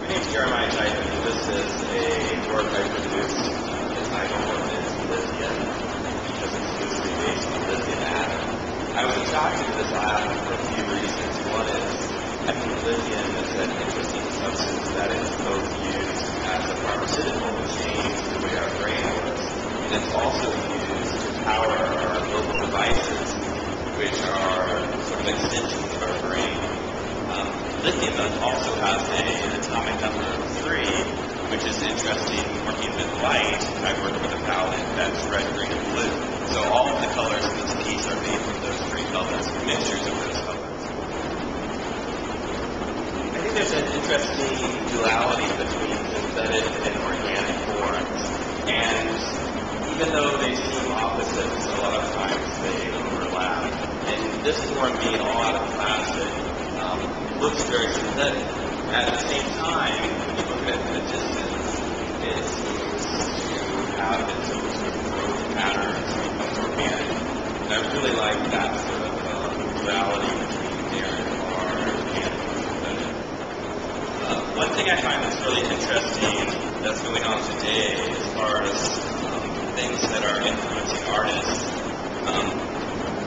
name's Jeremiah Tyson. This is a work I produced. The title of it is Lithium, because it's loosely based on lithium atom. I was attracted to this atom for a few reasons. One is, I think lithium is an interesting substance that is both used as a pharmaceutical to change the way our brain works, and it's also used to power our mobile devices, which are sort of extensions of our brain. Lithium also has an atomic number of 3, which is interesting working with light. I work with a palette that's red, green, and blue. So all of the colors in this piece are made from those 3 colors, mixtures of those colors. I think there's an interesting duality between synthetic and organic forms. And even though they seem opposites, a lot of times they overlap. And this form being all out of plastic looks very synthetic. At the same time, when you look at the distance, it seems to have its own sort of growth patterns, becomes organic. And I really like that sort of duality between there and organic and synthetic. One thing I find that's really interesting that's going on today as far as things that are influencing artists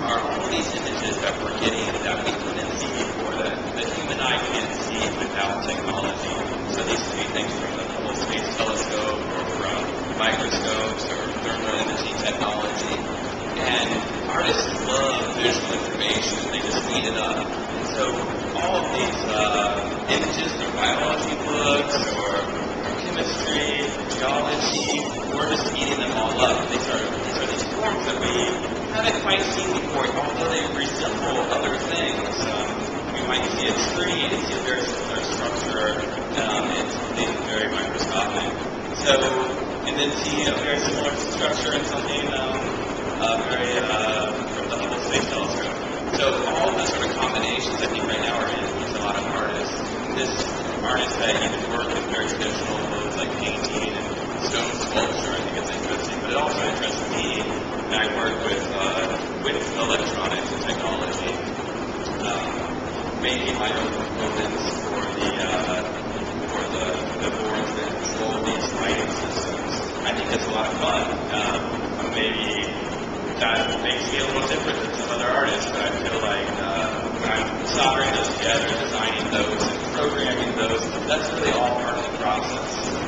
are all these images that we're getting that we couldn't see before, that the human eye can't see without technology. So these could be things from the Hubble Space Telescope or from microscopes or thermal imaging technology. And artists love visual information. They just eat it up. And so all of these images from biology books or chemistry, geology, we're just eating them all up. These are these forms that we haven't quite seen before, although they resemble other things. We might see a tree and see a very similar structure. It's something very microscopic. So, and then see a very similar structure in something very from the Hubble Space Telescope. So all of the sort of combinations I think right now are influencing a lot of artists. This artists that even work with very traditional modes like painting and stone sculpture, I think it's interesting. But it also interests me, and I work with electronics and technology, making my own components for the boards that control these lighting systems. I think it's a lot of fun. Maybe that makes me a little different than some other artists, but I feel like when I'm soldering those together, designing those, and programming those, that's really all part of the process.